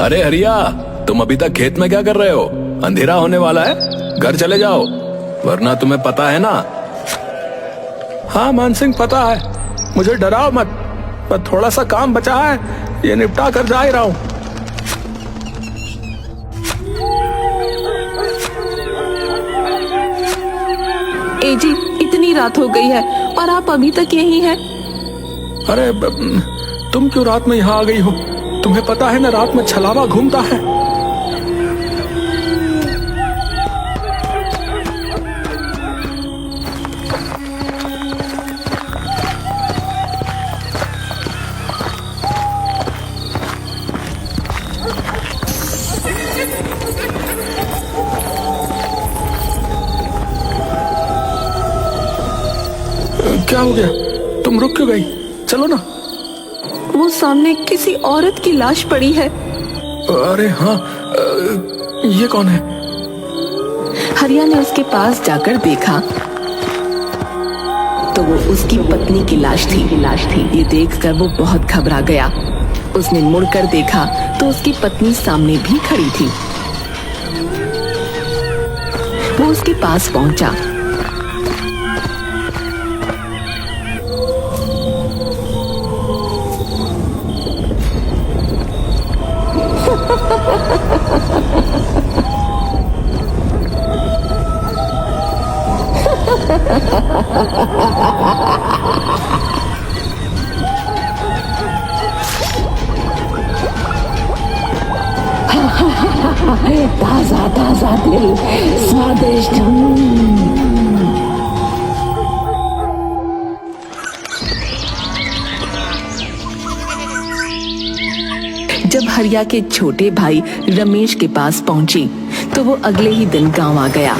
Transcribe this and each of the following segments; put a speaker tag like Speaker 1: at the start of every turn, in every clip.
Speaker 1: अरे हरिया, तुम अभी तक खेत में क्या कर रहे हो? अंधेरा होने वाला है, घर चले जाओ, वरना तुम्हें पता है ना। हाँ मानसिंह, पता है, मुझे डराओ मत, पर थोड़ा सा काम बचा है, ये निपटा कर जा ही रहा हूं।
Speaker 2: एजी, इतनी रात हो गई है और आप अभी तक यहीं हैं?
Speaker 1: अरे तुम क्यों रात में यहाँ आ गई हो? तुम्हें पता है ना, रात में छलावा घूमता है। क्या हो गया? तुम रुक क्यों गई? चलो ना।
Speaker 2: वो सामने किसी औरत की लाश पड़ी है।
Speaker 1: अरे हाँ, ये कौन है?
Speaker 2: हरिया ने उसके पास जाकर देखा तो वो उसकी पत्नी की लाश थी। ये देखकर वो बहुत घबरा गया। उसने मुड़कर देखा तो उसकी पत्नी सामने भी खड़ी थी। वो उसके पास पहुंचा। ताजा ताजा दिल, स्वादिष्ट। जब हरिया के छोटे भाई रमेश के पास पहुंची तो वो अगले ही दिन गांव आ गया।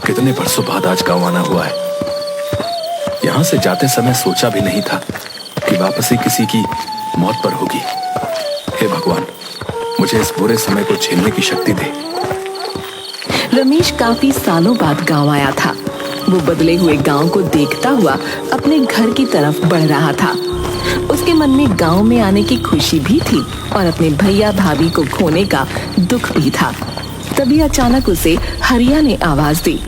Speaker 1: कितने बरसों बाद आज गांव आना हुआ है। यहां से जाते समय सोचा भी नहीं था कि वापसी किसी की मौत पर होगी। हे भगवान, मुझे इस बुरे समय को झेलने की शक्ति दे।
Speaker 2: रमेश काफी सालों बाद गांव आया था। वो बदले हुए गांव को देखता हुआ अपने घर की तरफ बढ़ रहा था। उसके मन में गांव में आने की खुशी भी थी और अपने भैया भाभी को खोने का दुख भी था। तभी अचानक उसे हरिया ने आवाज दी।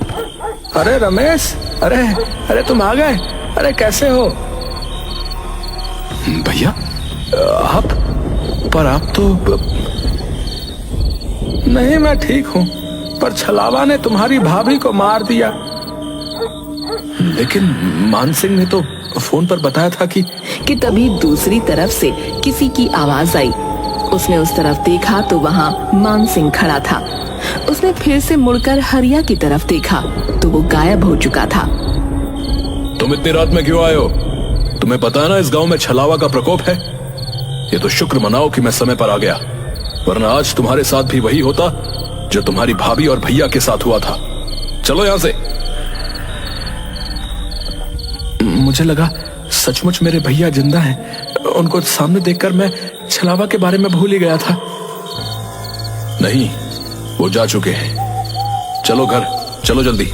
Speaker 1: अरे रमेश, अरे तुम आ गए। अरे कैसे हो? भैया आप? पर आप तो नहीं, मैं ठीक हूँ, पर छलावा ने तुम्हारी भाभी को मार दिया। लेकिन मानसिंह ने तो फोन पर बताया था कि
Speaker 2: तभी दूसरी तरफ से किसी की आवाज आई। उसने उस तरफ देखा तो वहाँ मानसिंह खड़ा था। उसने फिर से मुड़कर हरिया की तरफ देखा तो वो गायब हो चुका था।
Speaker 1: तुम इतनी रात में क्यों आए हो? तुम्हें पता है ना इस गांव में छलावा का प्रकोप है। ये तो शुक्र मनाओ कि मैं समय पर आ गया, वरना आज तुम्हारे साथ भी वही होता जो तुम्हारी भाभी और भैया के साथ हुआ था। चलो यहां से। मुझे लगा सचमुच मेरे भैया जिंदा हैं। उनको सामने देखकर मैं छलावा के बारे में भूल ही गया था। नहीं, वो जा चुके हैं। चलो घर, चलो जल्दी।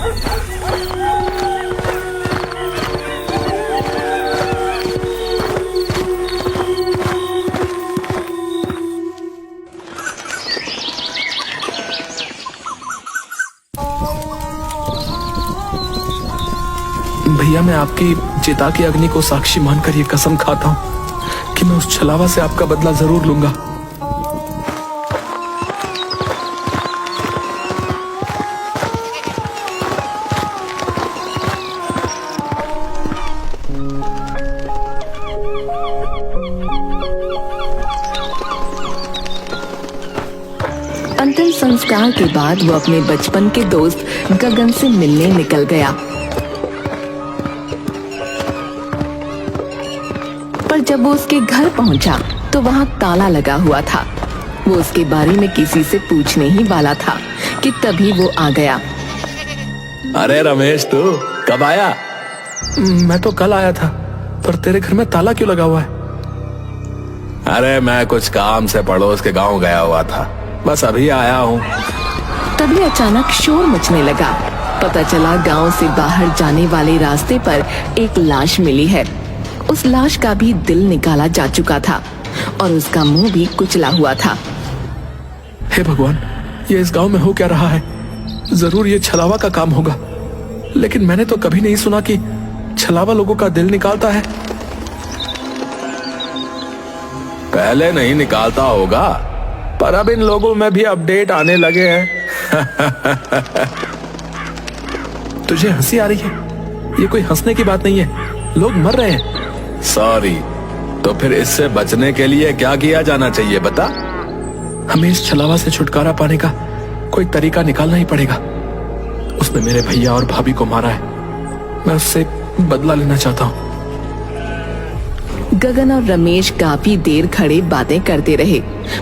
Speaker 1: भैया, मैं आपकी चिता की अग्नि को साक्षी मानकर ये कसम खाता हूं कि मैं उस छलावा से आपका बदला जरूर लूंगा।
Speaker 2: अंतिम संस्कार के बाद वो अपने बचपन के दोस्त गगन से मिलने निकल गया। पर जब वो उसके घर पहुंचा तो वहाँ ताला लगा हुआ था। वो उसके बारे में किसी से पूछने ही वाला था कि तभी वो आ गया।
Speaker 1: अरे रमेश, तू कब आया? मैं तो कल आया था, पर तेरे घर में ताला क्यों लगा हुआ है? अरे मैं कुछ काम से पड़ोस के गांव गया हुआ था, बस अभी आया हूँ।
Speaker 2: तभी अचानक शोर मचने लगा। पता चला गांव से बाहर जाने वाले रास्ते पर एक लाश मिली है। उस लाश का भी दिल निकाला जा चुका था और उसका मुंह भी कुचला हुआ था।
Speaker 1: हे भगवान, ये इस गांव में हो क्या रहा है? जरूर ये छलावा का काम होगा, लेकिन मैंने तो कभी नहीं सुना कि छलावा लोगों का दिल निकालता है। पहले नहीं निकालता होगा, पर अब इन लोगों में भी अपडेट आने लगे हैं। तुझे हंसी आ रही है? ये कोई हंसने की बात नहीं है, लोग मर रहे हैं। सॉरी, तो फिर इससे बचने के लिए क्या किया जाना चाहिए बता? हमें इस छलावा से छुटकारा पाने का कोई तरीका निकालना ही पड़ेगा। उसने मेरे भैया और भाभी को मारा है, मैं उससे बदला लेना चाहता हूँ।
Speaker 2: गगन और रमेश काफी देर खड़े बातें करते रहे,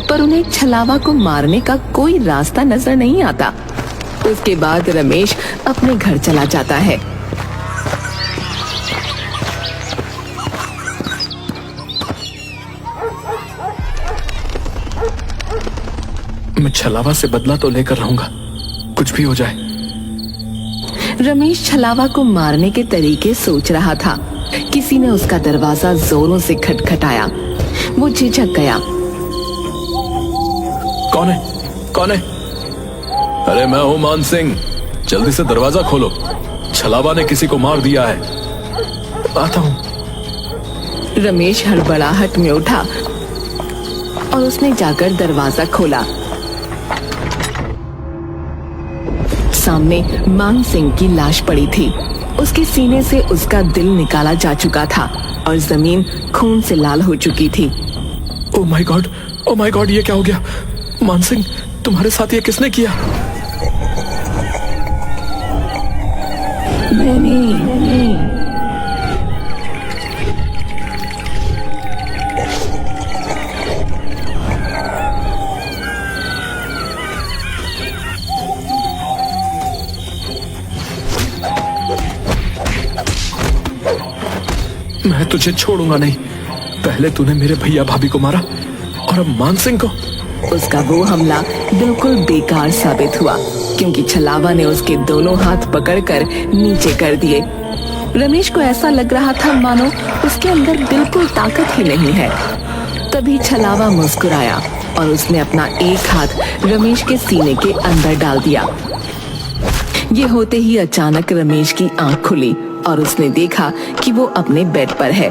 Speaker 2: पर उन्हें छलावा को मारने का कोई रास्ता नजर नहीं आता। उसके बाद रमेश अपने घर चला जाता है।
Speaker 1: मैं छलावा से बदला तो लेकर रहूंगा, कुछ भी हो जाए।
Speaker 2: रमेश छलावा को मारने के तरीके सोच रहा था। किसी ने उसका दरवाजा जोरों से खटखटाया। वो झिझक गया।
Speaker 1: कौन है? कौन है? अरे मैं हूं मान सिंह, जल्दी से दरवाजा खोलो, छलावा ने किसी को मार दिया है। आता हूं।
Speaker 2: रमेश हड़बड़ाहट में उठा और उसने जाकर दरवाजा खोला। सामने मान सिंह की लाश पड़ी थी। उसके सीने से उसका दिल निकाला जा चुका था और जमीन खून से लाल हो चुकी थी।
Speaker 1: ओ माय गॉड, ये क्या हो गया? मान सिंह, तुम्हारे साथ ये किसने किया?
Speaker 2: नहीं।
Speaker 1: मैं तुझे छोड़ूंगा नहीं। पहले तूने मेरे भैया भाभी को मारा और अब मान सिंह को।
Speaker 2: उसका वो हमला बिल्कुल बेकार साबित हुआ, क्योंकि छलावा ने उसके दोनों हाथ पकड़कर नीचे कर दिए। रमेश को ऐसा लग रहा था मानो उसके अंदर बिल्कुल ताकत ही नहीं है। तभी छलावा मुस्कुराया और उसने अपना एक हाथ रमेश के सीने के अंदर डाल दिया। ये होते ही अचानक रमेश की आंख खुली और उसने देखा कि वो अपने बेड पर है।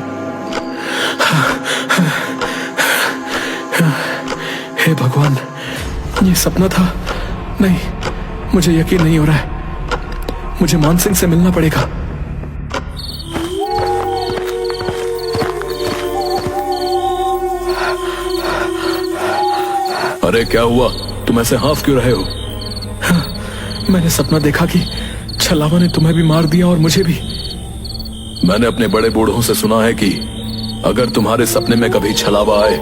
Speaker 1: हे भगवान, ये सपना था? नहीं, मुझे यकीन नहीं हो रहा है। मुझे मान सिंह से मिलना पड़ेगा। अरे क्या हुआ? तुम ऐसे हाफ क्यों रहे हो? मैंने सपना देखा कि छलावा ने तुम्हें भी मार दिया और मुझे भी। मैंने अपने बड़े बूढ़ों से सुना है कि अगर तुम्हारे सपने में कभी छलावा आए,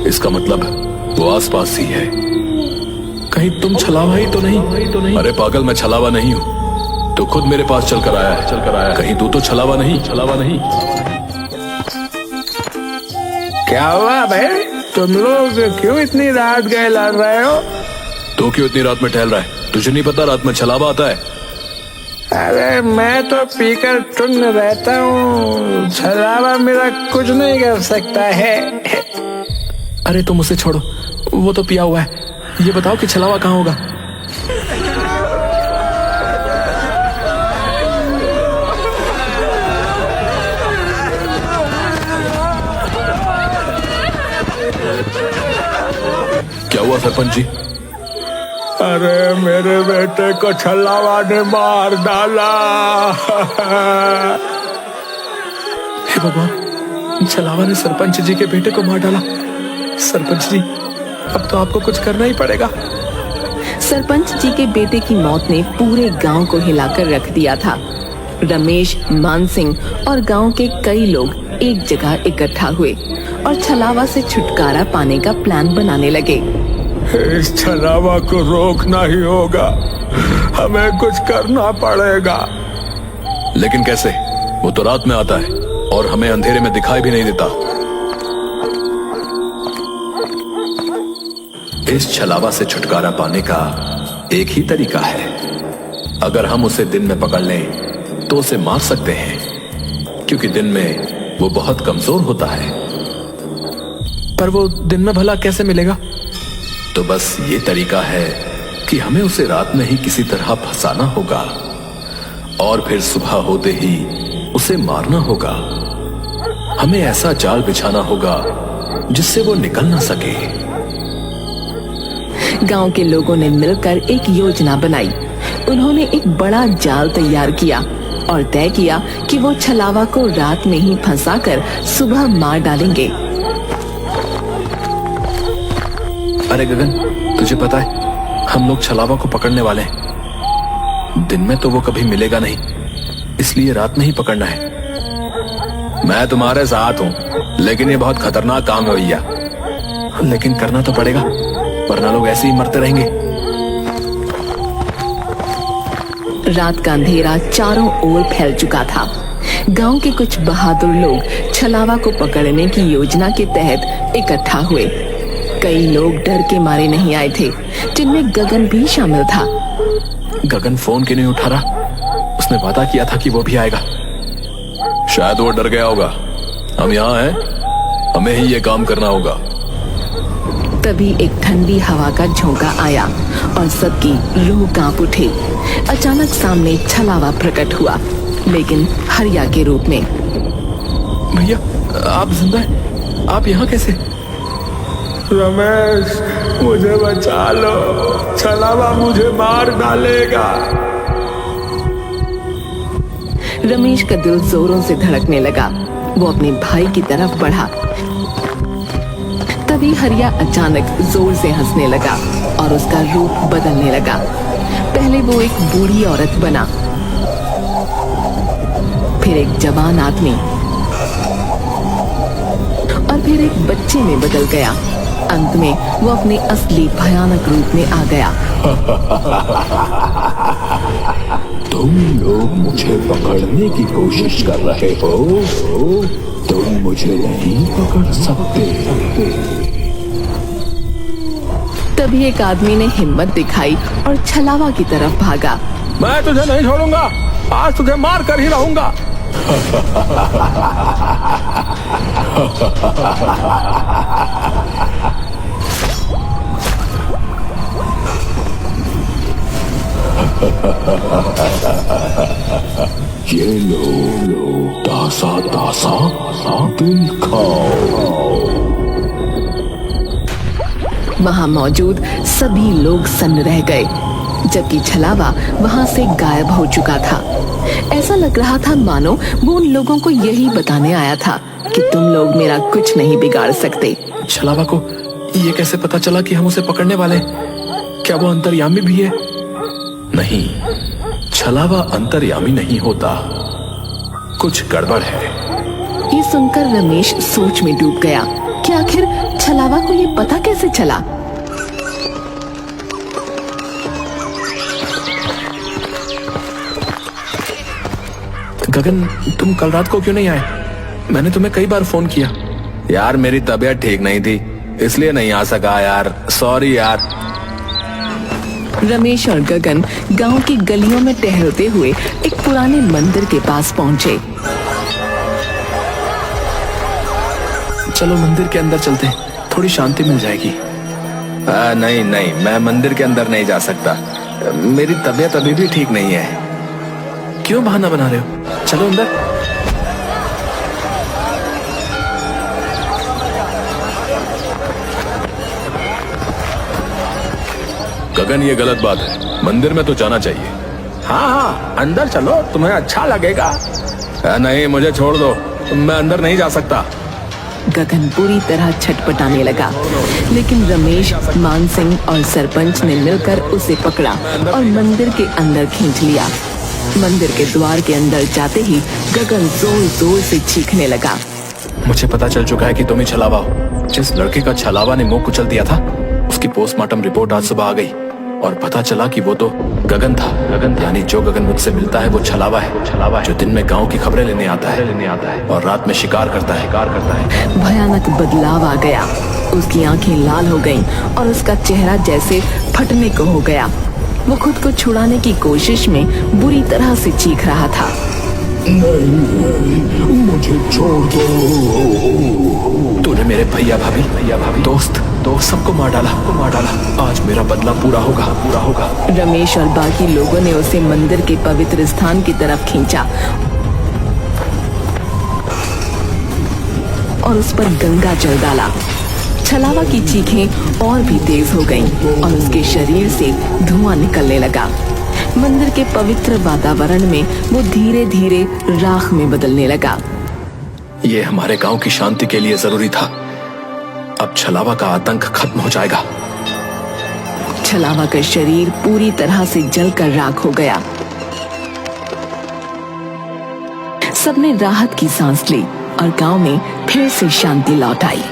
Speaker 1: इसका मतलब वो आसपास ही है। कहीं तुम छलावा ही तो नहीं? अरे पागल, मैं छलावा नहीं हूँ, तो खुद मेरे पास चल कर आया। कहीं तू तो छलावा नहीं?
Speaker 3: क्या हुआ भाई, तुम लोग क्यों इतनी रात गए लड़ रहे हो?
Speaker 1: तू क्यों इतनी रात में टहल रहा है? तुझे नहीं पता रात में छलावा आता है?
Speaker 3: अरे मैं तो पीकर टुन्न रहता हूँ, छलावा मेरा कुछ नहीं कर सकता है।
Speaker 1: अरे तुम उसे छोड़ो, वो तो पिया हुआ है। ये बताओ कि छलावा कहाँ होगा? क्या हुआ सरपंच जी?
Speaker 3: अरे मेरे बेटे को छलावा ने मार डाला।
Speaker 1: हे भगवान, छलावा ने सरपंच जी के बेटे को मार डाला। सरपंच जी, अब तो आपको कुछ करना ही पड़ेगा।
Speaker 2: सरपंच जी के बेटे की मौत ने पूरे गांव को हिलाकर रख दिया था। रमेश, मान सिंह और गांव के कई लोग एक जगह इकट्ठा हुए और छलावा से छुटकारा पाने का प्लान बनाने लगे।
Speaker 3: इस छलावा को रोकना ही होगा, हमें कुछ करना पड़ेगा।
Speaker 1: लेकिन कैसे? वो तो रात में आता है और हमें अंधेरे में दिखाई भी नहीं देता। इस छलावा से छुटकारा पाने का एक ही तरीका है। अगर हम उसे दिन में पकड़ लें तो उसे मार सकते हैं, क्योंकि दिन में वो बहुत कमजोर होता है।
Speaker 3: पर वो दिन में भला कैसे मिलेगा?
Speaker 1: तो बस ये तरीका है कि हमें उसे रात में ही किसी तरह फंसाना होगा और फिर सुबह होते ही उसे मारना होगा। हमें ऐसा जाल बिछाना होगा जिससे वो निकल ना सके।
Speaker 2: गांव के लोगों ने मिलकर एक योजना बनाई। उन्होंने एक बड़ा जाल तैयार किया और तय किया कि वो छलावा को रात में ही फंसाकर सुबह मार डालेंगे।
Speaker 1: अरे गगन, तुझे पता है हम लोग छलावा को पकड़ने वाले हैं। दिन में तो वो कभी मिलेगा नहीं, इसलिए रात में ही पकड़ना है। मैं तुम्हारे साथ हूँ, लेकिन ये बहुत खतरनाक काम है भैया।
Speaker 3: लेकिन करना तो पड़ेगा, वरना लोग ऐसे ही मरते रहेंगे।
Speaker 2: रात का अंधेरा चारों ओर फैल चुका था। गांव के कुछ बहादुर लोग छलावा को पकड़ने की योजना के तहत इकट्ठा हुए। कई लोग डर के मारे नहीं आए थे, जिनमें गगन भी शामिल था।
Speaker 3: गगन फोन क्यों नहीं उठा रहा? उसने वादा किया था कि वो भी आएगा।
Speaker 1: शायद वो डर गया होगा। हम यहाँ हैं, हमें ही ये काम करना होगा।
Speaker 2: तभी एक ठंडी हवा का झोंका आया और सबकी रूह कांप उठी। अचानक सामने छलावा प्रकट हुआ, लेकिन हरिया के रूप में।
Speaker 3: भैया, आप जिंदा हैं? आप यहाँ कैसे?
Speaker 1: रमेश, मुझे बचा लो, छलावा मुझे मार डालेगा।
Speaker 2: रमेश का दिल जोरों से धड़कने लगा। वो अपने भाई की तरफ बढ़ा। तभी हरिया अचानक जोर से हंसने लगा और उसका रूप बदलने लगा। पहले वो एक बूढ़ी औरत बना, फिर एक जवान आदमी और फिर एक बच्चे में बदल गया। अंत में वो अपने असली भयानक रूप में आ गया।
Speaker 1: तुम लोग मुझे पकड़ने की कोशिश कर रहे हो, तुम मुझे नहीं पकड़ सकते।
Speaker 2: तभी एक आदमी ने हिम्मत दिखाई और छलावा की तरफ भागा।
Speaker 3: मैं तुझे नहीं छोड़ूंगा, आज तुझे मार कर ही रहूंगा।
Speaker 1: ये लो तासा तासा दिल खाओ।
Speaker 2: वहां मौजूद सभी लोग सन्न रह गए, जबकि छलावा वहां से गायब हो चुका था। ऐसा लग रहा था मानो वो उन लोगों को यही बताने आया था कि तुम लोग मेरा कुछ नहीं बिगाड़ सकते।
Speaker 3: छलावा को ये कैसे पता चला कि हम उसे पकड़ने वाले? क्या वो अंतर्यामी भी है?
Speaker 1: नहीं, छलावा अंतर्यामी नहीं होता, कुछ गड़बड़ है।
Speaker 2: ये सुनकर रमेश सोच में डूब गया कि आखिर छलावा को ये पता कैसे चला।
Speaker 3: गगन, तुम कल रात को क्यों नहीं आए? मैंने तुम्हें कई बार फोन किया।
Speaker 1: यार मेरी तबीयत ठीक नहीं थी, इसलिए नहीं आ सका यार, सॉरी यार।
Speaker 2: रमेश और गगन गांव की गलियों में टहलते हुए एक पुराने मंदिर के पास पहुंचे।
Speaker 3: चलो मंदिर के अंदर चलते हैं, थोड़ी शांति मिल जाएगी।
Speaker 1: नहीं नहीं, मैं मंदिर के अंदर नहीं जा सकता, मेरी तबीयत अभी भी ठीक नहीं है।
Speaker 3: क्यों बहाना बना रहे हो? चलो अंदर।
Speaker 1: गगन, ये गलत बात है, मंदिर में तो जाना चाहिए।
Speaker 3: हाँ हाँ, अंदर चलो, तुम्हें अच्छा लगेगा।
Speaker 1: नहीं, मुझे छोड़ दो, मैं अंदर नहीं जा सकता।
Speaker 2: गगन पूरी तरह छटपटाने लगा, लेकिन रमेश, मान सिंह और सरपंच ने मिलकर उसे पकड़ा और मंदिर के अंदर खींच लिया। मंदिर के द्वार के अंदर जाते ही गगन जोर जोर से चीखने लगा।
Speaker 3: मुझे पता चल चुका है कि तुम ही छलावा हो। जिस लड़के का छलावा ने मुंह कुचल दिया था, उसकी पोस्टमार्टम रिपोर्ट आज सुबह आ गई।
Speaker 1: और पता चला कि वो तो गगन था। यानी जो गगन मुझसे मिलता है वो छलावा है, जो दिन में गांव की खबरें लेने आता है और रात में शिकार करता है।
Speaker 2: भयानक बदलाव आ गया। उसकी आंखें लाल हो गईं और उसका चेहरा जैसे फटने को हो गया। वो खुद को छुड़ाने की कोशिश में बुरी तरह से चीख रहा था।
Speaker 4: नहीं, मुझे छोड़ दो।
Speaker 1: तूने मेरे भैया भाभी दोस्त सबको मार डाला। आज मेरा बदला पूरा होगा।
Speaker 2: रमेश और बाकी लोगों ने उसे मंदिर के पवित्र स्थान की तरफ खींचा और उस पर गंगा जल डाला। छलावा की चीखें और भी तेज हो गईं और उसके शरीर से धुआं निकलने लगा। मंदिर के पवित्र वातावरण में वो धीरे धीरे राख में बदलने लगा।
Speaker 1: ये हमारे गांव की शांति के लिए जरूरी था। अब छलावा का आतंक खत्म हो जाएगा।
Speaker 2: छलावा का शरीर पूरी तरह से जलकर राख हो गया। सबने राहत की सांस ली और गांव में फिर से शांति लौट आई।